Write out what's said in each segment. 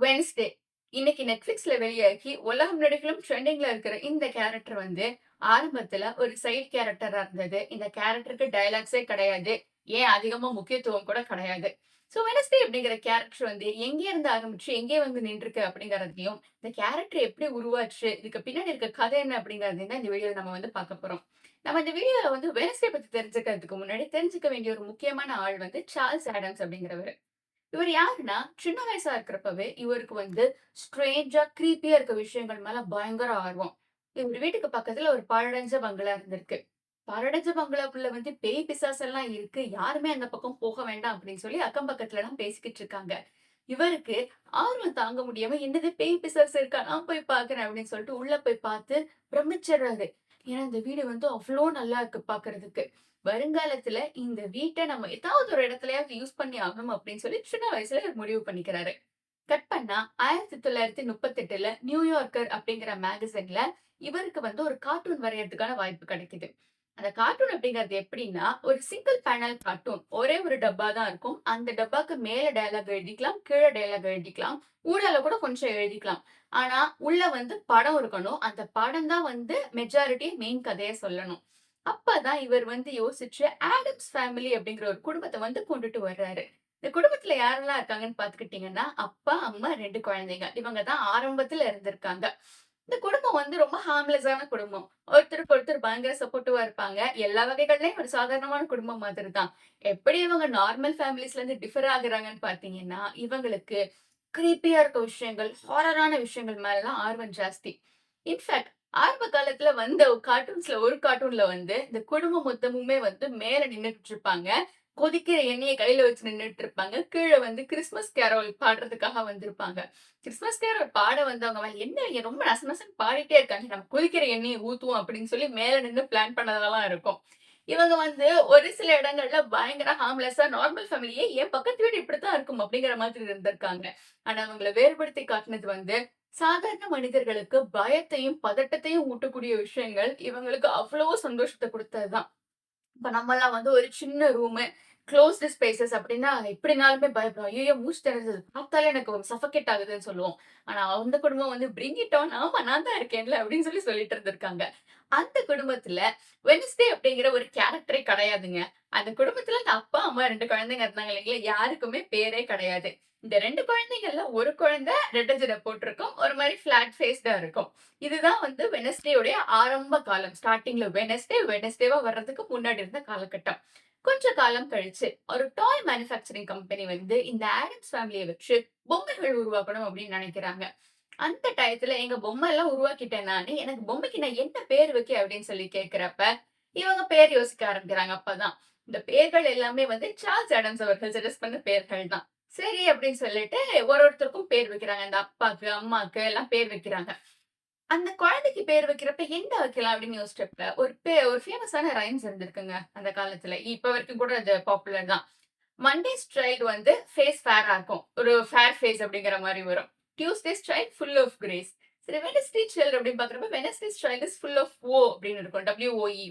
Wednesday. இன்னைக்கு Netflixல வெளியாகி உலகம் நெடுகிலும் ட்ரெண்டிங்ல இருக்கிற இந்த கேரக்டர் வந்து ஆரம்பத்துல ஒரு சைடு கேரக்டரா இருந்தது. இந்த கேரக்டருக்கு டயலாக்ஸே கிடையாது. ஏன் அதிகமா முக்கியத்துவம் கூட கிடையாது. வெட்னஸ்டே அப்படிங்கிற கேரக்டர் வந்து எங்கே இருந்து ஆரம்பிச்சு எங்கே வந்து நின்றுருக்கு அப்படிங்கிறதையும், இந்த கேரக்டர் எப்படி உருவாச்சு, இதுக்கு பின்னாடி இருக்க கதை என்ன அப்படிங்கிறதையும் தான் இந்த வீடியோல நம்ம வந்து பார்க்க போறோம். நம்ம இந்த வீடியோல வந்து வெட்னஸ்டே பத்தி தெரிஞ்சுக்கிறதுக்கு முன்னாடி தெரிஞ்சுக்க வேண்டிய ஒரு முக்கியமான ஆள் வந்து சார்ல்ஸ் ஆடம்ஸ் அப்படிங்கிறவரு. இவர் யாருன்னா, சின்ன வயசா இருக்கிறப்பவே இவருக்கு வந்து ஸ்ட்ரேஞ்சா, கிரீப்பியா இருக்க விஷயங்கள் மேல பயங்கர ஆர்வம். இவர் வீட்டுக்கு பக்கத்துல ஒரு பாழடைஞ்ச பங்களா இருந்திருக்கு. பாழடைஞ்ச பங்களாக்குள்ள வந்து பேய், பிசாசெல்லாம் இருக்கு. யாருமே அந்த பக்கம் போக வேண்டாம் அப்படின்னு சொல்லி அக்கம் பக்கத்துலலாம் பேசிக்கிட்டு இருக்காங்க. இவருக்கு ஆர்வம் தாங்க முடியாம, "என்னது பேய், பிசாசு இருக்கா? நான் போய் பார்க்கிறேன்" அப்படின்னு சொல்லிட்டு உள்ள போய் பார்த்து பிரமிச்சுடுறாரு. ஏன்னா, இந்த வீடு வந்து அவ்ளோ நல்லா இருக்கு பார்க்கறதுக்கு. வருங்காலத்துல இந்த வீட்ட நம்ம ஏதாவது ஒரு இடத்துலயாவது யூஸ் பண்ணி ஆகணும் அப்படின்னு சொல்லி சின்ன வயசுல இவர் முடிவு பண்ணிக்கிறாரு. கட் பண்ணா 1938ல நியூயார்க்கர் அப்படிங்கிற மேகசின்ல இவருக்கு வந்து ஒரு கார்ட்டூன் வரையறதுக்கான வாய்ப்பு கிடைக்குது. அந்த கார்ட்டூன் அப்படிங்கிறது எப்படின்னா, ஒரு சிங்கிள் பேனல் கார்ட்டூன். ஒரே ஒரு டப்பா தான் இருக்கும். அந்த டப்பாக்கு மேல டயலாக் எழுதிக்கலாம், கீழ டயலாக் எழுதிக்கலாம், ஊடால கூட கொஞ்சம் எழுதிக்கலாம். ஆனா, உள்ள வந்து படம் இருக்கணும். அந்த படம் தான் வந்து மெஜாரிட்டி மெயின் கதைய சொல்லணும். அப்பதான் இவர் வந்து யோசிச்சு ஆடம்ஸ் ஃபேமிலி அப்படிங்கிற ஒரு குடும்பத்த வந்து கொண்டுட்டு வர்றாரு. இந்த குடும்பத்துல யாரெல்லாம் இருக்காங்கன்னு பாத்துக்கிட்டீங்கன்னா, அப்பா, அம்மா, 2 குழந்தைங்க. இவங்க தான் ஆரம்பத்துல இருந்திருக்காங்க. இந்த குடும்பம் வந்து ரொம்ப ஹார்ம்லெஸ்ஸான குடும்பம். ஒருத்தருக்கு ஒருத்தர் பயங்கர சப்போர்ட்டிவா இருப்பாங்க. எல்லா வகைகள்லயும் ஒரு சாதாரணமான குடும்பம் மாதிரி தான். எப்படி இவங்க நார்மல் ஃபேமிலீஸ்ல இருந்து டிஃபர் ஆகுறாங்கன்னு பார்த்தீங்கன்னா, இவங்களுக்கு கிரீப்பியா இருக்க விஷயங்கள், ஹாரரான விஷயங்கள் மேலலாம் ஆர்வம் ஜாஸ்தி. இன்ஃபாக்ட் ஆரம்ப காலத்துல வந்த கார்ட்டூன்ஸ்ல ஒரு கார்ட்டூன்ல வந்து இந்த குடும்பம் மொத்தமுமே வந்து மேல நின்னுட்டு இருப்பாங்க. கொதிக்கிற எண்ணெய கையில வச்சு நின்னுட்டு இருப்பாங்க. கீழ வந்து கிறிஸ்துமஸ் கேரோல் பாடுறதுக்காக வந்திருப்பாங்க. கிறிஸ்துமஸ் கேரோல் பாட வந்தவங்க மேல, "என்ன இவங்க ரொம்ப நச நசன்னு பாடிட்டே இருக்காங்க. நம்ம கொதிக்கிற எண்ணெய ஊத்துவோம்" அப்படின்னு சொல்லி மேல நின்னு பிளான் பண்ணதெல்லாம் இருக்கும். இவங்க வந்து ஒரு சில இடங்கள்ல பயங்கர ஹார்ம்லெஸ்ஸா நார்மல் ஃபேமிலியே என் பக்கத்து வீடு இப்படித்தான் இருக்கும் அப்படிங்கிற மாதிரி இருந்திருக்காங்க. ஆனா அவங்கள வேறுபடுத்தி காட்டுனது வந்து சாதாரண மனிதர்களுக்கு பயத்தையும், பதட்டத்தையும் ஊட்டக்கூடிய விஷயங்கள் இவங்களுக்கு அவ்வளவோ சந்தோஷத்த குடுத்ததுதான். இப்ப நம்மலாம் வந்து ஒரு சின்ன ரூமு, குளோஸ்டு ஸ்பேசஸ் அப்டின்னா எப்டினாலுமே பயப்படுவோம். ஐய்யயோ! மூச்சு திணறுது. பார்த்தாலே எனக்கு சஃபோகேட் ஆகுதுன்னு சொல்லுவோம். ஆனா அந்த குடும்பம் வந்து பிரிங் இட் ஆன் ஆமா நான் தான் இருக்கேன்ல அப்டின்னு சொல்லி சொல்லிட்டு இருந்திருக்காங்க. அந்த குடும்பத்துல வெட்னஸ்டே அப்டிங்கிற ஒரு கேரக்டரே கிடையாதுங்க. அந்த குடும்பத்துல அந்த அப்பா, அம்மா 2 குழந்தைங்க இருந்தாங்க இல்லைங்களா? யாருக்குமே பேரே கிடையாது. இந்த 2 குழந்தைங்கள்ல ஒரு குழந்தை ரெட்டை ஜடை போட்டிருக்கும். ஒரு மாரி ஃபிளாட் ஃபேஸ்டா இருக்கும். இதுதான் வந்து வெட்னஸ்டே உடைய ஆரம்ப காலம். ஸ்டார்ட்டிங்ல வெட்னஸ்டேவா வர்றதுக்கு முன்னாடி இருந்த காலகட்டம். கொஞ்ச காலம் கழிச்சு ஒரு டாய் மேனுஃபேக்சரிங் கம்பெனி வந்து இந்த ஆடம்ஸ் ஃபேமிலிய வச்சு பொம்மைகள் உருவாக்கணும் அப்படின்னு நினைக்கிறாங்க. அந்த டயத்துல எங்க பொம்மை எல்லாம் உருவாக்கிட்டேன் நானு. எனக்கு பொம்மைக்கு நான் என்ன பேர் வைக்க அப்படின்னு சொல்லி கேட்கிறப்ப, இவங்க பேர் யோசிக்க ஆரம்பிக்கிறாங்க அப்பதான். இந்த பேர்கள் எல்லாமே வந்து சார்ல்ஸ் ஆடம்ஸ் அவர்கள் சஜெஸ்ட் பண்ண பேர்கள் தான். சரி அப்படின்னு சொல்லிட்டு ஒருத்தருக்கும் பேர் வைக்கிறாங்க. அந்த அப்பாக்கு, அம்மாக்கு எல்லாம் பேர் வைக்கிறாங்க. அந்த குழந்தைக்கு பேர் வைக்கிறப்ப என்ன வைக்கலாம் அப்படின்னு யோசிச்சப்ப, ஒரு ஃபேமஸான ரைம்ஸ் இருந்திருக்குங்க அந்த காலத்துல. இப்ப வரைக்கும் கூட அது பாப்புலர் தான். மண்டேஸ் சைல்டு வந்து ஃபேஸ் ஃபேரா இருக்கும். ஒரு ஃபேர் ஃபேஸ் அப்படிங்கிற மாரி வரும். Tuesday's child full of grace. சரி வெட்னஸ்டே சைல்டு அப்படின்னு பார்க்கிறப்ப, Wednesday's child is full of woe அப்படின்னு இருக்கும். WOE.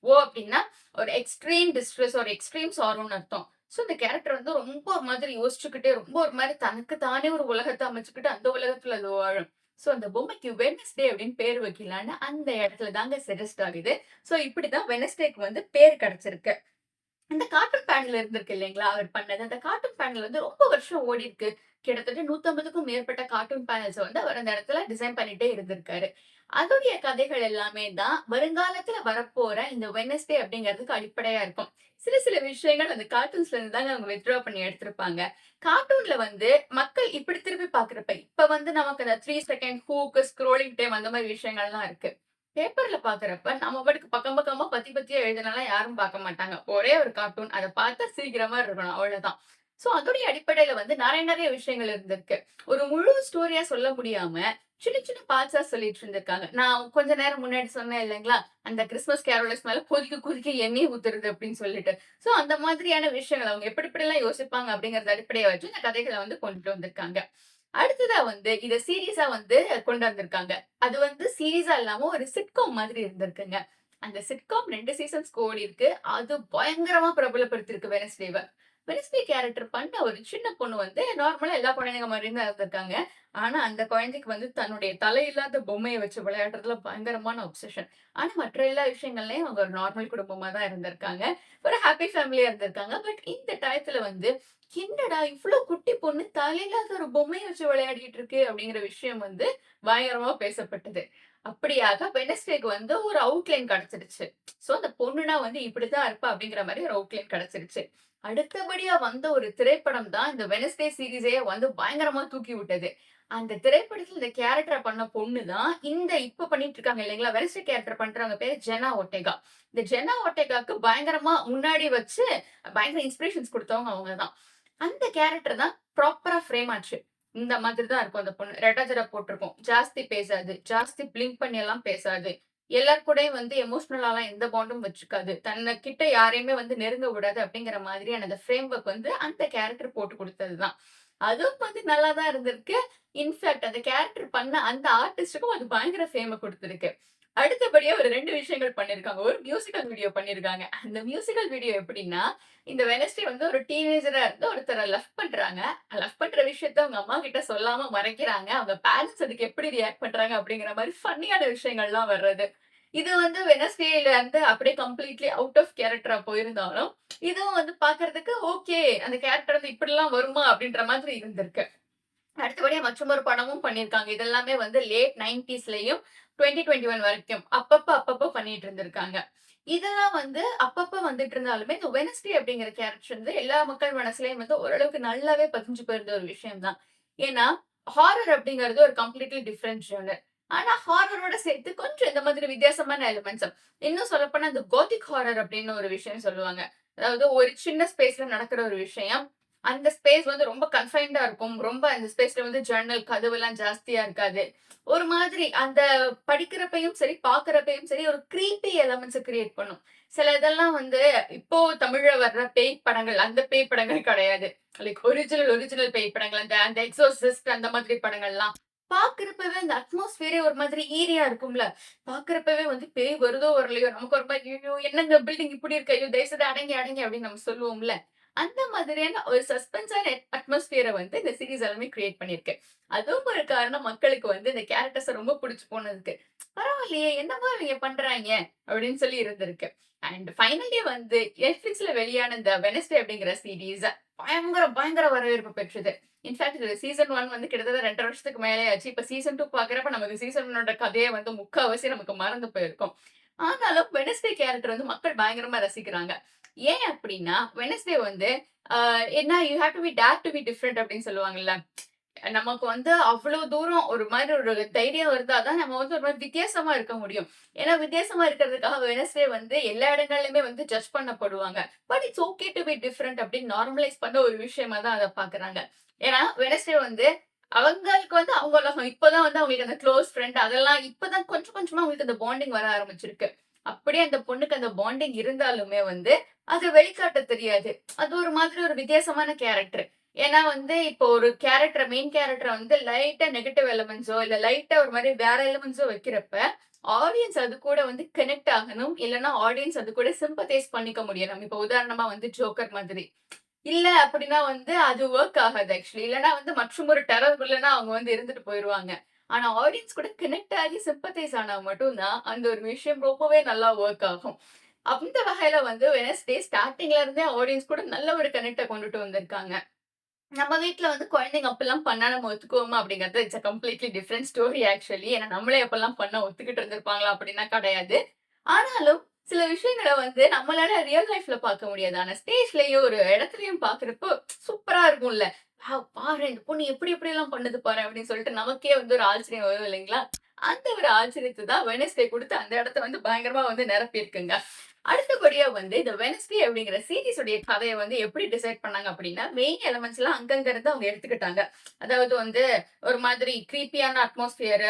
வோ அப்படின்னா ஒரு எக்ஸ்ட்ரீம் டிஸ்ட்ரெஸ் ஒரு எக்ஸ்ட்ரீம் சாரோன்னு அர்த்தம். இந்த கேரக்டர் வந்து ரொம்ப ஒரு மாதிரி யோசிச்சுக்கிட்டே, ரொம்ப ஒரு மாரி தனக்கு தானே ஒரு உலகத்த அமைச்சுக்கிட்டு, அந்த உலகத்துல அது வாழும். அந்த பொம்மைக்கு வெட்னஸ்டே அப்படின்னு பேர் வைக்கலான்னு அந்த இடத்துல தாங்க சஜெஸ்ட் ஆகுது. இப்படிதான் வெட்னஸ்டேக்கு வந்து பேர் கிடைச்சிருக்கு. அந்த கார்ட்டூன் பேனல் இருந்திருக்கு இல்லைங்களா? அவர் பண்ணது. அந்த கார்ட்டூன் பேனல் வந்து ரொம்ப வருஷம் ஓடிருக்கு. கிட்டத்தட்ட 150க்கும் மேற்பட்ட கார்ட்டூன் பேனல்ஸ வந்து அவர் அந்த இடத்துல டிசைன் பண்ணிட்டே இருந்திருக்காரு. அதோடைய கதைகள் எல்லாமே தான் வருங்காலத்துல வரப்போற இந்த வெட்னஸ்டே அப்படிங்கிறதுக்கு அடிப்படையா இருக்கும். சில சில விஷயங்கள் அந்த கார்ட்டூன்ஸ்ல இருந்து தாங்க அவங்க வித்ட்ரா பண்ணி எடுத்திருப்பாங்க. கார்ட்டூன்ல வந்து மக்கள் இப்படி திருப்பி பார்க்கிறப்ப, இப்ப வந்து நமக்கு அந்த 3 செகண்ட் ஹூக், ஸ்க்ரோலிங் டைம் அந்த மாரி விஷயங்கள்லாம் இருக்கு. பேப்பர்ல பாக்குறப்ப, நம்ம பாட்டுக்கு பக்கம் பக்கமா பத்தி பத்தியா எழுதுனாலாம் யாரும் பார்க்க மாட்டாங்க. ஒரே ஒரு கார்ட்டூன். அத பார்த்தா சிரிக்கிற மாரி இருக்கணும். அவ்வளவுதான். அதோடைய அடிப்படையில வந்து நெறைய நெறைய விஷயங்கள் இருந்திருக்கு. ஒரு முழு ஸ்டோரியா சொல்ல முடியாம, சின்ன சின்ன பார்ட்ஸா சொல்லிட்டு இருந்திருக்காங்க. நான் கொஞ்ச நேரம் முன்னாடி சொன்னேன் இல்லைங்களா? அந்த கிறிஸ்துமஸ் கேரோலர்ஸ் மேல கொதிக்க கொதிக்க எண்ணெய ஊத்துறது அப்படின்னு சொல்லிட்டு. அந்த மாதிரியான விஷயங்கள் அவங்க எப்படி எப்படிலாம் யோசிப்பாங்க அப்படிங்கறத அடிப்படையா வச்சு இந்த கதைகள வந்து கொண்டுட்டு வந்திருக்காங்க. அடுத்ததா வந்து இத சீரிஸா வந்து கொண்டு வந்திருக்காங்க. அது வந்து சீரிஸா இல்லாம ஒரு சிட்காம் மாதிரி இருந்திருக்குங்க. அந்த சிட்காம் 2 சீசன்ஸ்க்கு ஓடிருக்கு. அது பயங்கரமா பிரபலப்படுத்தியிருக்கு வெட்னஸ்டேவ. வெட்னஸ்டே கேரக்டர் பண்ண ஒரு சின்ன பொண்ணு வந்து நார்மலா எல்லா குழந்தைங்க மாரியும் தான் இருந்திருக்காங்க. ஆனா, அந்த குழந்தைக்கு வந்து தன்னுடைய தலையில்லாத பொம்மைய வச்சு விளையாடுறதுல பயங்கரமான அப்சஷன். ஆனா, மற்ற எல்லா விஷயங்கள்லயும் அவங்க ஒரு நார்மல் குடும்பமா தான் இருந்திருக்காங்க. ஒரு ஹேப்பி ஃபேமிலியா இருந்திருக்காங்க. பட் இந்த டயத்துல வந்து, "என்னடா இவ்ளோ குட்டி பொண்ணு தலையில்லாத ஒரு பொம்மைய வச்சு விளையாடிட்டு இருக்கு" அப்படிங்கிற விஷயம் வந்து பயங்கரமா பேசப்பட்டது. அப்படியாக வெட்னஸ்டேக்கு வந்து ஒரு அவுட்லைன் கிடைச்சிருச்சு. சோ, அந்த பொண்ணுனா வந்து இப்படித்தான் இருப்பா அப்படிங்கிற மாரி ஒரு அவுட்லைன் கிடைச்சிருச்சு. அடுத்தபடியா வந்த ஒரு திரைப்படம் தான் இந்த வெட்னஸ்டே சீரிஸயே வந்து பயங்கரமா தூக்கி விட்டது. அந்த திரைப்படத்துல இந்த கேரக்டர பண்ண பொண்ணு தான், இந்த இப்ப பண்ணிட்டு இருக்காங்க இல்லைங்களா? வெட்னஸ்டே கேரக்டர் பண்றவங்க பேரு ஜென்னா ஒர்டேகா. இந்த ஜென்னா ஒர்டேகாக்கு பயங்கரமா முன்னாடி வச்சு பயங்கர இன்ஸ்பிரேஷன்ஸ் குடுத்தவங்க அவங்க தான். அந்த கேரக்டர் தான் ப்ராப்பரா ஃப்ரேம் ஆச்சு. இந்த மாதிரி தான் இருக்கும் அந்த பொண்ணு. ரெட்ட ஜட போட்டிருக்கும். ஜாஸ்தி பேசாது. ஜாஸ்தி பிளிங்க் பண்ணி எல்லாம் பேசாது. எல்லார் கூடயும் வந்து எமோஷனலாலாம் எந்த பாண்டும் வச்சுக்காது. தன்ன கிட்ட யாரையுமே வந்து நெருங்க விடாது அப்படிங்கிற மாதிரியான அந்த ஃப்ரேம் ஒர்க் வந்து அந்த கேரக்டர் போட்டு குடுத்தது தான். அதுவும் வந்து நல்லா தான் இருந்திருக்கு. இன்ஃபாக்ட் அந்த கேரக்டர் பண்ண அந்த ஆர்டிஸ்ட்டுக்கும் அது பயங்கர ஃபேம குடுத்திருக்கு. அடுத்தபடியா ஒரு 2 விஷயங்கள் பண்ணியிருக்காங்க. ஒரு மியூசிக்கல் வீடியோ பண்ணியிருக்காங்க. அந்த மியூசிக்கல் வீடியோ எப்படின்னா, இந்த வெட்னஸ்டே வந்து ஒரு டீனேஜரா இருந்து ஒருத்தர லவ் பண்றாங்க. லவ் பண்ற விஷயத்த அவங்க அம்மா கிட்ட சொல்லாம மறைக்கிறாங்க. அவங்க பேரண்ட்ஸ் அதுக்கு எப்படி ரியாக்ட் பண்றாங்க அப்படிங்கிற மாரி ஃபன்னியான விஷயங்கள்லாம் வர்றது. இது வந்து வெட்னஸ்டேல வந்து அப்படியே கம்ப்ளீட்லி அவுட் ஆஃப் கேரக்டரா போயிருந்தாலும், இதுவும் வந்து பார்க்கறதுக்கு ஓகே. அந்த கேரக்டர் வந்து இப்படிலாம் வருமா? அப்படின்ற மாதிரி இருந்திருக்கு. அடுத்தபடியா மற்றுமொரு படமும் பண்ணியிருக்காங்க. இதெல்லாமே வந்து லேட் 90ஸ்லயும் 2021 வரைக்கும் அப்பப்ப பண்ணிட்டு இருந்திருக்காங்க. இதெல்லாம் வந்து அப்பப்ப வந்துட்டு இருந்தாலுமே, இந்த வெட்னஸ்டே அப்படிங்கிற கேரக்டர் வந்து எல்லா மக்கள் மனசுலயும் வந்து ஓரளவுக்கு நல்லாவே பதிஞ்சு போயிருந்த ஒரு விஷயம் தான். ஏன்னா, ஹாரர் அப்படிங்கிறது ஒரு கம்ப்ளீட்லி டிஃபரெண்ட் ஜானர். ஆனா, ஹாரரோட சேர்த்து கொஞ்சம் இந்த மாதிரி வித்தியாசமான எலிமெண்ட்ஸ் இன்னும் சொல்லப்போனா இந்த கோத்திக் ஹாரர் அப்படின்னு ஒரு விஷயம் சொல்லுவாங்க. அதாவது ஒரு சின்ன ஸ்பேஸ்ல நடக்கிற ஒரு விஷயம். அந்த ஸ்பேஸ் வந்து ரொம்ப கன்ஃபைன்டா இருக்கும். ரொம்ப அந்த ஸ்பேஸ்ல வந்து ஜன்னல், கதவெல்லாம் ஜாஸ்தியா இருக்காது. ஒரு மாதிரி அந்த படிக்கிறப்பயும் சரி, பார்க்கிறப்பயும் சரி, ஒரு கிரீப்பி எலமெண்ட்ஸ கிரியேட் பண்ணும். சில இதெல்லாம் வந்து இப்போ தமிழ்ல வர்ற பேய் படங்கள், அந்த பேய் படங்கள் கிடையாது. லைக் ஒரிஜினல் பேய் படங்கள். அந்த அந்த எக்ஸோசிஸ்ட் அந்த மாதிரி படங்கள்லாம். பார்க்கிறப்பவே அந்த அட்மாஸ்பியரே ஒரு மாதிரி ஈரியா இருக்கும்ல. பார்க்கிறப்பவே வந்து பேய் வருதோ வரலையோ, நமக்கு ஒரு மாரி, "ஐயோ! என்னங்க பில்டிங் இப்படி இருக்கு. ஐயோ! தயவு செய்து அடங்கி, அடங்கி" அப்படின்னு நம்ம சொல்லுவோம்ல. அந்த மாதிரியான ஒரு சஸ்பென்ஸான அட்மாஸ்பியர வந்து இந்த சீரிஸ் எல்லாமே கிரியேட் பண்ணியிருக்கு. அதுவும் ஒரு காரணம் மக்களுக்கு வந்து இந்த கேரக்டர்ஸ ரொம்ப புடிச்சு போனதுக்கு. பரவாயில்லையே! என்னமோ இவங்க பண்றாய்ங்க அப்படின்னு சொல்லி இருந்திருக்கு. அண்ட் ஃபைனலி வந்து Netflixல வெளியான இந்த வெட்னஸ்டே அப்படிங்கிற சீரிஸ் பயங்கர வரவேற்பு பெற்றது. இன்ஃபாக்ட் இது சீசன் 1 வந்து கிட்டத்தட்ட 2 1/2 வருஷத்துக்கு மேலே ஆச்சு. இப்ப சீசன் 2 பார்க்கிறப்ப நமக்கு சீசன் 1 ஓட கதையே வந்து முக்காவாசி நமக்கு மறந்து போயிருக்கும். ஆனாலும் வெட்னஸ்டே கேரக்டர் வந்து மக்கள் பயங்கரமா ரசிக்கிறாங்க. ஏன் அப்டின்னா, வெட்னஸ்டே வந்து என்ன you have to be dare to be different அப்டின்னு சொல்லுவாங்கல்ல. நமக்கு வந்து அவ்ளோ தூரம் ஒரு மாரி ஒரு தைரியம் இருந்தா தான் நம்ம வந்து ஒரு மாரி வித்தியாசமா இருக்க முடியும். ஏன்னா வித்தியாசமா இருக்கிறதுக்காக வெட்னஸ்டே வந்து எல்லா இடங்கள்லயுமே வந்து ஜட்ஜ் பண்ணப்படுவாங்க. But it's okay to be different அப்டின்னு நார்மலைஸ் பண்ண ஒரு விஷயமா தான் அத பார்க்குறாங்க. ஏன்னா வெட்னஸ்டே வந்து அவங்களுக்கு வந்து அவங்க உலகம். இப்பதான் வந்து அவங்களுக்கு அந்த குளோஸ் ஃப்ரெண்ட் அதெல்லாம் இப்பதான் கொஞ்சம் கொஞ்சமா அவங்களுக்கு அந்த பாண்டிங் வர ஆரம்பிச்சிருக்கு. அப்படியே அந்த பொண்ணுக்கு அந்த பாண்டிங் இருந்தாலுமே வந்து, அது வெளிக்காட்ட தெரியாது. அது ஒரு மாதிரி ஒரு வித்தியாசமான கேரக்டர். ஏன்னா வந்து இப்போ ஒரு மெயின் கேரக்டர வந்து லைட்டா நெகட்டிவ் எலிமெண்ட்ஸோ, இல்ல லைட்டா ஒரு மாரி வேற எலிமெண்ட்ஸோ வைக்கிறப்ப, ஆடியன்ஸ் அது கூட வந்து கனெக்ட் ஆகணும். இல்லன்னா ஆடியன்ஸ் அது கூட சிம்பத்தைஸ் பண்ணிக்க முடியணும். இப்போ உதாரணமா வந்து ஜோக்கர் மாதிரி. இல்ல அப்படின்னா வந்து அது வொர்க் ஆகாது ஆக்சுவலி. இல்லன்னா வந்து மற்றும் ஒரு டெரர் வில்லனா அவங்க வந்து இருந்துட்டு போயிருவாங்க. ஆனா ஆடியன்ஸ் கூட கனெக்ட் ஆகி சிம்பத்தைஸ் ஆனா மட்டும் தான் அந்த ஒரு விஷயம் ரொம்பவே நல்லா வொர்க் ஆகும். அந்த வகையில வந்து வெட்னஸ்டே ஸ்டார்ட்டிங்ல இருந்தே ஆடியன்ஸ் கூட நல்ல ஒரு கனெக்ட்ட கொண்டுட்டு வந்திருக்காங்க. நம்ம வீட்ல வந்து குழந்தைங்க அப்பல்லாம் பண்ணா நம்ம ஒத்துக்குவோமா அப்படிங்கிறது it's a completely different story actually. ஏன்னா நம்மளே அப்பல்லாம் பண்ணா ஒத்துக்கிட்டு இருந்திருப்பாங்களா அப்படின்னா கிடையாது. ஆனாலும் சில விஷயங்கள வந்து நம்மளால ரியல் லைஃப்ல பார்க்க முடியாது. ஆனா ஸ்டேஜ்லயும் ஒரு இடத்துலயும் பார்க்கிறப்போ சூப்பரா இருக்கும்ல. வாவ்! பாரேன் இந்த பொண்ணு எப்படி எப்படிலாம் பண்ணுது பாரேன் அப்படின்னு சொல்லிட்டு நமக்கே வந்து ஒரு ஆச்சரியம் வரும் இல்லைங்களா? அந்த ஒரு ஆச்சரியத்த தான் வெட்னஸ்டே குடுத்து அந்த இடத்த வந்து பயங்கரமா வந்து நிரப்பியிருக்குங்க. அடுத்தபடியா வந்து இந்த வெட்னஸ்டே அப்படிங்கிற சீரிஸ் உடைய கதைய வந்து எப்படி டிசைட் பண்ணாங்க அப்படின்னா, மெயின் எலிமெண்ட்ஸ்லாம் அங்கங்க இருந்து அவங்க எடுத்துக்கிட்டாங்க. அதாவது வந்து ஒரு மாதிரி கிரீப்பியான அட்மாஸ்பியர்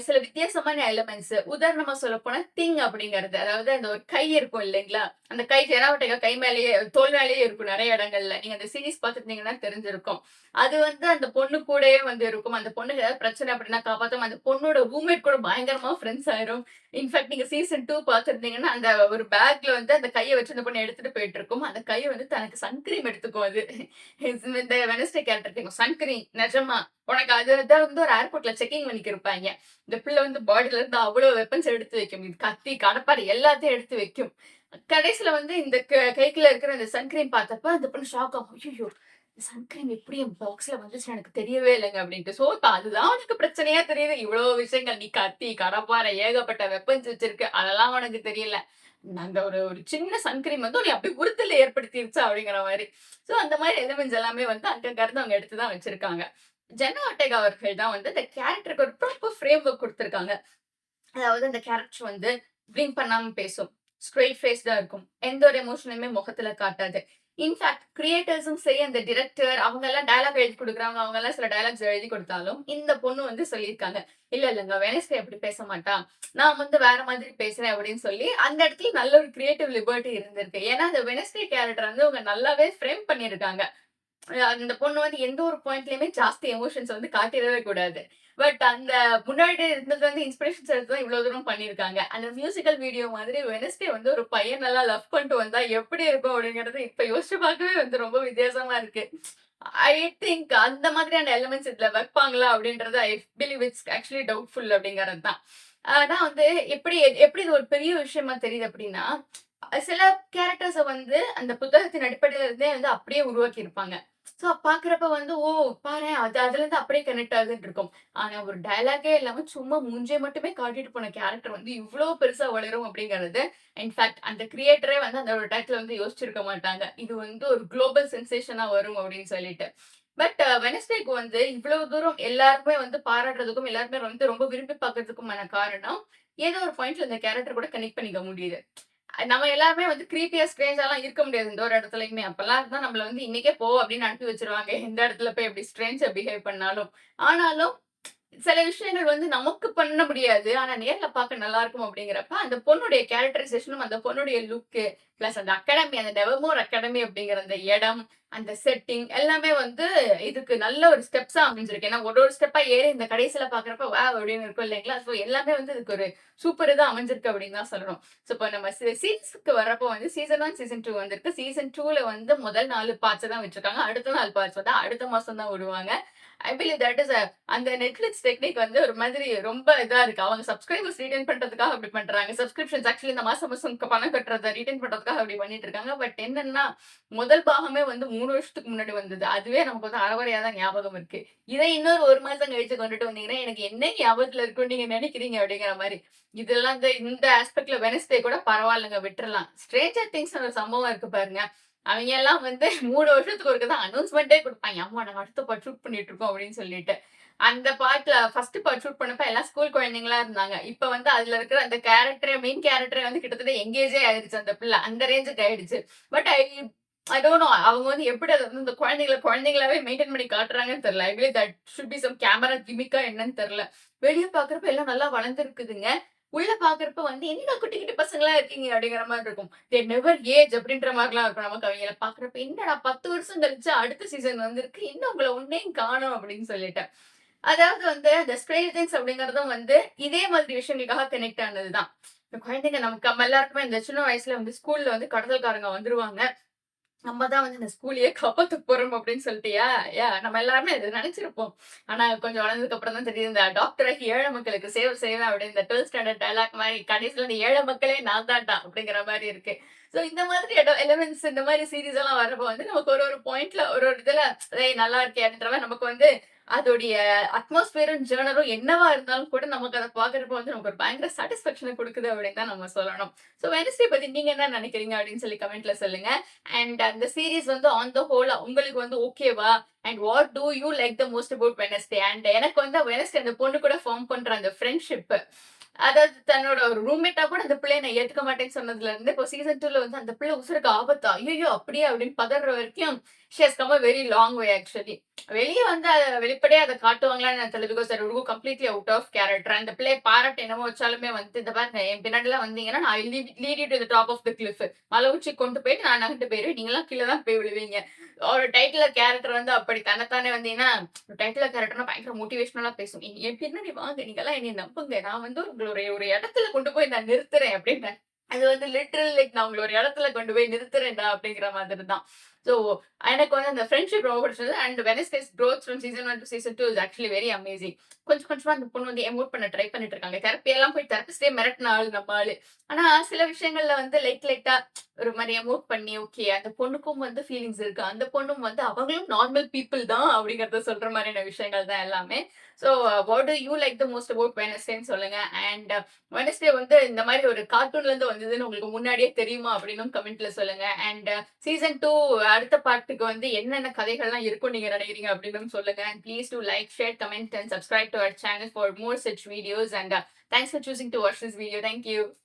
சில வித்தியாசமான எலிமெண்ட்ஸ். உதாரணமா சொல்லப்போனா திங் அப்படிங்கிறது. அதாவது அந்த ஒரு கை இருக்கும் இல்லைங்களா? அந்த கை ஜெனாவட்டேகா கை மேலேயே தோள் மேலேயே இருக்கும் நெறைய இடங்கள்ல. நீங்க அந்த சீரிஸ் பார்த்துருந்தீங்கன்னா தெரிஞ்சிருக்கும். அது வந்து அந்த பொண்ணு கூடயே வந்து இருக்கும். அந்த பொண்ணுக்கு ஏதாவது பிரச்சனை அப்படின்னா காப்பாத்தும். அந்த பொண்ணோட ரூம்மேட் கூட பயங்கரமா ஃப்ரெண்ட்ஸ் ஆயிரும். இன்ஃபாக்ட் நீங்க சீசன் 2 பார்த்திருந்தீங்கன்னா, அந்த ஒரு பேக்ல வந்து அந்த கைய வச்சு அந்த பொண்ணு எடுத்துட்டு போயிட்டுருக்கும். அந்த கை வந்து தனக்கு சன் கிரீம் எடுத்துக்கும் அது. இந்த வெட்னஸ்டே கேரக்டர் கேட்கும். "சன் கிரீம் நிஜமா? உனக்கு அது தான் வந்து ஒரு ஏர்போர்ட்ல செக்கிங் பண்ணிக்கு இருப்பாய்ங்க. இந்த பிள்ளை வந்து பாடில இருந்து அவ்ளோ வெப்பன்ஸ் எடுத்து வைக்கும். இது கத்தி, கடப்பாரை எல்லாத்தையும் எடுத்து வைக்கும். கடைசில வந்து இந்த கைக்குள்ள இருக்கிற இந்த சன் கிரீம் பார்த்தப்ப அந்த பொண்ணு ஷாக் ஆகும். "ஐய்யய்யோ! சன் கிரீம் எப்படி என் பாக்ஸ்ல வந்துச்சுன்னு எனக்கு தெரியவே இல்லங்க" அப்படின்ட்டு. சோ இப்ப அதுதான் உனக்கு பிரச்சனையா தெரியுது. இவ்ளோ விஷயங்கள் நீ கத்தி, கடப்பாரை, ஏகப்பட்ட வெப்பன்ஸ் வச்சிருக்க. அதெல்லாம் உனக்கு தெரியல. அந்த ஒரு ஒரு சின்ன சன் கிரீம் வந்து உன்னை அப்படி உறுத்தல் ஏற்படுத்திருச்சு அப்படிங்கிற மாரி. சோ அந்த மாரி எலிமெண்ட்ஸ் எல்லாமே வந்து அங்கங்க இருந்து அவங்க எடுத்து தான் வச்சிருக்காங்க. ஜென்னா ஆர்டெகா அவர்கள் தான் வந்து இந்த கேரக்டருக்கு ஒரு ப்ராப்பர் ஃப்ரேம் ஒர்க் குடுத்திருக்காங்க. அதாவது அந்த கேரக்டர் வந்து பிளிங்க் பண்ணாம பேசும். ஸ்ட்ரெய்ட் ஃபேஸ்டா இருக்கும். எந்த ஒரு எமோஷனுமே முகத்துல காட்டாது. இன்ஃபாக்ட் கிரியேட்டர்ஸும் சரி, அந்த டிரெக்டர் அவங்க எல்லாம் டயலாக் எழுதி குடுக்குறவங்க, அவங்க எல்லாம் சில டயலாக்ஸ் எழுதி குடுத்தாலும், இந்த பொண்ணு வந்து சொல்லியிருக்காங்க. "இல்ல இல்லங்க வெட்னஸ்டே அப்படி பேச மாட்டா. நான் வந்து வேற மாதிரி பேசுறேன்" அப்படின்னு சொல்லி, அந்த இடத்துல நல்ல ஒரு கிரியேட்டிவ் லிபர்ட்டி இருந்திருக்கு. ஏன்னா, அந்த வெட்னஸ்டே கேரக்டர் வந்து அவங்க நல்லாவே ஃப்ரேம் பண்ணியிருக்காங்க. அந்த பொண்ணு வந்து எந்த ஒரு பாயிண்ட்லயுமே ஜாஸ்தி எமோஷன்ஸ் வந்து காட்டிறவே கூடாது. பட் அந்த முன்னாடி இருந்தது வந்து இன்ஸ்பிரேஷன்ஸ் எடுத்து தான் இவ்ளோ தூரம் பண்ணியிருக்காங்க. அந்த மியூசிக்கல் வீடியோ மாதிரி வெட்னஸ்டே வந்து ஒரு பையன் நல்லா லவ் பண்ணிட்டு வந்தா எப்படி இருக்கும் அப்படிங்கிறது இப்ப யோசிச்சு பார்க்கவே வந்து ரொம்ப வித்தியாசமா இருக்கு. ஐ திங்க் அந்த மாதிரியான எலிமெண்ட்ஸ் இதுல வைப்பாங்களா அப்படின்றது I believe it's actually doubtful அப்படிங்கிறது தான். ஆனா வந்து எப்படி எப்படி இது ஒரு பெரிய விஷயமா தெரியுது அப்படின்னா, சில கேரக்டர்ஸ வந்து அந்த புத்தகத்தின் அடிப்படையில இருந்தே வந்து அப்படியே உருவாக்கியிருப்பாங்க. சோ பார்க்கிறப்ப வந்து, ஓ! பாரேன் அது அதுலருந்து அப்படியே கனெக்ட் ஆகுதுன்னு இருக்கும். ஆனா ஒரு டயலாக்கே இல்லாம சும்மா மூஞ்சிய மட்டுமே காட்டிட்டு போன கேரக்டர் வந்து இவ்ளோ பெருசா வளரும் அப்படிங்கிறது, இன்ஃபாக்ட் அந்த கிரியேட்டரே வந்து அந்த ஒரு டயத்துல வந்து யோசிச்சிருக்க மாட்டாங்க. இது வந்து ஒரு குளோபல் சென்சேஷனா வரும் அப்படின்னு சொல்லிட்டு. பட் வெட்னஸ்டேக்கு வந்து இவ்வளவு தூரம் எல்லாருமே வந்து பாராட்டுறதுக்கும், எல்லாருமே வந்து ரொம்ப விரும்பி பார்க்கறதுக்குமான காரணம், ஏதோ ஒரு பாயிண்ட்ல இந்த கேரக்டர் கூட கனெக்ட் பண்ணிக்க முடியுது. நம்ம எல்லாருமே வந்து கிரீப்பியா, ஸ்ட்ரேஞ்சாலாம் இருக்க முடியாது எந்த ஒரு இடத்துலயுமே. அப்பல்லாம் இருந்தா நம்மள வந்து இன்னைக்கே போ அப்படின்னு அனுப்பி வச்சுருவாங்க. எந்த இடத்துல போய் எப்படி ஸ்ட்ரேஞ்சா பிஹேவ் பண்ணாலும். ஆனாலும் சில விஷயங்கள் வந்து நமக்கு பண்ண முடியாது. ஆனா நேர்ல பார்க்க நல்லாருக்கும் அப்படிங்கிறப்ப, அந்த பொண்ணுடைய கேரக்டரைசேஷனும், அந்த பொண்ணுடைய லுக்கு, பிளஸ் அந்த அகாடமி, அந்த நெவர்மோர் அகாடமி அப்படிங்கிற அந்த இடம், அந்த செட்டிங் எல்லாமே வந்து இதுக்கு நல்ல ஒரு ஸ்டெப்ஸா அமைஞ்சிருக்கு. ஏன்னா ஒரு ஒரு ஸ்டெப்பா ஏறி இந்த கடைசில பார்க்குறப்ப வாவ்! அப்படின்னு இருக்கும் இல்லைங்களா? ஸோ எல்லாமே வந்து இதுக்கு ஒரு சூப்பர் இதா அமைஞ்சிருக்கு அப்படின்னு தான் சொல்லணும். ஸோ இப்போ நம்ம சீரிஸ்க்கு வரப்போ வந்து சீசன் 1, சீசன் 2 வந்திருக்கு. சீசன் 2ல வந்து முதல் 4 பார்ட்ஸ் தான் வச்சிருக்காங்க. அடுத்த 4 பார்ட்ஸ் வந்து அடுத்த மாசம் தான் விடுவாங்க. ஐ பிலீவ் தட் இஸ் அந்த Netflix டெக்னிக் வந்து ஒரு மாதிரி ரொம்ப இதா இருக்கு. அவங்க சப்ஸ்கிரைபர்ஸ் ரிட்டெயின் பண்றதுக்காக அப்படி பண்றாங்க. சப்ஸ்கிரிப்ஷன்ஸ் ஆக்சுவலி இந்த மாசம் மாசம் பணம் கட்டுறத ரிட்டெயின் பண்றதுக்காக அப்படி பண்ணிட்டு இருக்காங்க. பட் என்னன்னா, முதல் பாகமே வந்து 3 வருஷத்துக்கு முன்னாடி வந்தது. அதுவே நமக்கு வந்து அரைகுறையா தான் ஞாபகம் இருக்கு. இதை இன்னொரு 1 மாசம் கழிச்சு கொண்டுட்டு வந்தீங்கன்னா, எனக்கு என்ன ஞாபகத்துல இருக்கும்னு நீங்க நினைக்கிறீங்க அப்படிங்கிற மாரி. இதெல்லாம் இந்த ஆஸ்பெக்ட்ல வெட்னஸ்டே கூட பரவாயில்லங்க விட்டுறலாம். ஸ்ட்ரேஞ்சர் திங்ஸ்ன்னு ஒரு சம்பவம் இருக்கு பாருங்க. அவைங்க எல்லாம் வந்து 3 வருஷத்துக்கு ஒருக்க தான் அனௌன்ஸ்மென்ட்டே குடுப்பாய்ங்க. "அம்மா நாங்க அடுத்த பார்ட் ஷூட் பண்ணிட்டு இருக்கோம்" அப்படின்னு சொல்லிட்டு. அந்த பார்ட்ல ஃபர்ஸ்ட் பார்ட் ஷூட் பண்ணப்ப எல்லாம் ஸ்கூல் குழந்தைங்களா இருந்தாங்க. இப்ப வந்து அதுல இருக்கிற அந்த மெயின் கேரக்டரே வந்து கிட்டத்தட்ட எங்கேஜே ஆயிருச்சு அந்த பிள்ள. அந்த ரேஞ்சுக்கு ஆயிடுச்சு. பட் ஐ டோன்ட் நோ அவங்க வந்து எப்படி அத வந்து இந்த குழந்தைங்கள குழந்தைங்களாவே மெயின்டெயின் பண்ணி காட்டுறாங்கன்னு தெரியல. I believe that should be some camera கிமிக்கா என்னன்னு தெரியல. வெளிய பார்க்கிறப்ப எல்லாம் நல்லா வளர்ந்திருக்குதுங்க. உள்ள பார்க்கிறப்ப வந்து என்னடா குட்டி குட்டி பசங்களா இருக்கீங்க அப்படிங்கிற மாரி இருக்கும். தே நெவர் ஏஜ் அப்படின்ற மாரிலாம் இருக்கும் நமக்கு அவைங்கள பார்க்குறப்ப. என்னடா 10 வருஷம் கழிச்சு அடுத்த சீசன் வந்திருக்கு. இன்னும் உங்கள ஒன்னையும் காணோம் அப்படின்னு சொல்லிட்டு. அதாவது வந்து அந்த ஸ்ட்ரேஞ்சர் திங்ஸ் அப்படிங்கிறதும் வந்து இதே மாதிரி விஷயங்களுக்காக கனெக்ட் ஆனது தான். இந்த குழந்தைங்க நமக்கு நம்ம எல்லாருக்குமே இந்த சின்ன வயசுல வந்து ஸ்கூல்ல வந்து கடத்தல்காரங்க வந்துருவாங்க. நம்ம தான் வந்து இந்த ஸ்கூலயே காப்பாத்த போறோம் அப்படின்னு சொல்லிட்டு நம்ம எல்லாருமே இத நெனச்சிருப்போம். ஆனா கொஞ்சம் வளர்ந்ததுக்கு அப்புறம் தான் தெரியுது இந்த டாக்டர் ஆகி ஏழை மக்களுக்கு சேவை செய்வேன் அப்படின்னு இந்த 12த் ஸ்டாண்டர்ட் டயலாக் மாரி கடைசில இந்த ஏழை மக்களே நான் தான்டா அப்படிங்கிற மாரி இருக்கு. சோ இந்த மாதிரி எலிமெண்ட்ஸ் இந்த மாரி சீரிஸ் எல்லாம் வரப்போ வந்து நமக்கு ஒரு ஒரு பாயிண்ட்ல ஒரு ஒரு இதுல ஏய் நல்லா இருக்கே அப்படின்ற மாரி நமக்கு வந்து அதோடைய அட்மாஸ்பியரும், ஜர்னரும் என்னவா இருந்தாலும் கூட நமக்கு அத பார்க்கிறப்போ வந்து நமக்கு ஒரு பயங்கர சாட்டிஸ்ஃபேக்ஷன குடுக்குது அப்படின்னு தான் நம்ம சொல்லணும். சோ வெட்னஸ்டே பத்தி நீங்க என்ன நெனைக்கிறீங்க அப்படின்னு சொல்லி கமெண்ட்ல சொல்லுங்க. அண்ட் அந்த சீரிஸ் வந்து ஆன் த ஹோல் உங்களுக்கு வந்து ஓகேவா? And what do you like the most about Wednesday? And எனக்கு வந்து வெட்னஸ்டே அந்த பொண்ணு கூட ஃபார்ம் பண்ற அந்த ஃப்ரெண்ட்ஷிப் அதாவது தன்னோட ஒரு ரூம்மேட்டா கூட அந்த பிள்ளைய நான் ஏத்துக்க மாட்டேன்னு சொன்னதுல இருந்து, இப்போ சீசன் 2ல வந்து அந்த பிள்ளை உசுருக்கு ஆபத்தா? ஐய்யய்யோ! அப்படியா? அப்படின்னு பதர்ற வரைக்கும் she has come a very long way actually. வெளிய வந்து வெளிப்படையா அத காட்டுவாங்களான்னு எனக்கு தெரியல. Because that would go completely out of character. அந்த பிள்ளைய பாராட்ட என்னமோ வச்சாலுமே வந்து, "இந்த பாருங்க என் பின்னாடிலாம் வந்தீங்கன்னா, நான் lead you to the top of the cliff. மலை உச்சிக்கு கொண்டு போயிட்டு நான் நகர்ந்து போயிருவேன். நீங்கலாம் கீழ தான் போய் விழுவீங்க." ஒரு டைட்டிலர் கேரக்டர் வந்து அப்படி தன்னைத்தானே வந்தீங்கன்னா, டைட்டிலர் கேரக்டர்னா பயங்கர மோட்டிவேஷனலா பேசும். என் பின்னாடி வாங்க. நீங்கலாம் என்னைய நம்புங்க. நான் வந்து உங்கள ஒரு இடத்துல கொண்டு போய் நான் நிறுத்துறேன்." அப்படின்னேன். அது வந்து லிட்டரல் லைக் நான் உங்கள ஒரு இடத்துல கொண்டு போய் நிறுத்துறேன்டா அப்படிங்கிற மாதிரி தான். ஸோ எனக்கு வந்து அந்த ஃப்ரெண்ட்ஷிப் ரொம்ப பிடிச்சது. And Wednesday's growth from season 1 to season 2 is actually very amazing. கொஞ்சம் கொஞ்சமா அந்த பொண்ணு வந்து எமோட் பண்ண ட்ரை பண்ணிட்டு இருக்காங்க. தெரப்பி எல்லாம் போய் தெரபிஸ்ட்டே மிரட்டுன ஆளு நம்ம ஆளு. ஆனா சில விஷயங்கள்ல வந்து லைட்டா ஒரு மாரி எமோட் பண்ணி, ஓகே அந்த பொண்ணுக்கும் வந்து ஃபீலிங்ஸ் இருக்கு. அந்த பொண்ணும் வந்து அவங்களும் நார்மல் பீப்பிள் தான் அப்படிங்கிறத சொல்ற மாரியான விஷயங்கள் தான் எல்லாமே. So what do you like the most about வெட்னஸ்டேன்னு சொல்லுங்க. அண்ட் வெட்னஸ்டே வந்து இந்த மாரி ஒரு கார்ட்டூன்ல இருந்து வந்ததுன்னு உங்களுக்கு முன்னாடியே தெரியுமா? அப்படின்னும் கமெண்ட்ல சொல்லுங்க. அண்ட் சீசன் 2 அடுத்த பார்ட்டுக்கு வந்து என்னென்ன கதைகள்லாம் இருக்கும்னு நீங்க நினைக்கிறீங்க அப்படின்னும் சொல்லுங்க. And please do like, share, comment and subscribe to our channel for more such videos. And thanks for choosing to watch this video. Thank you.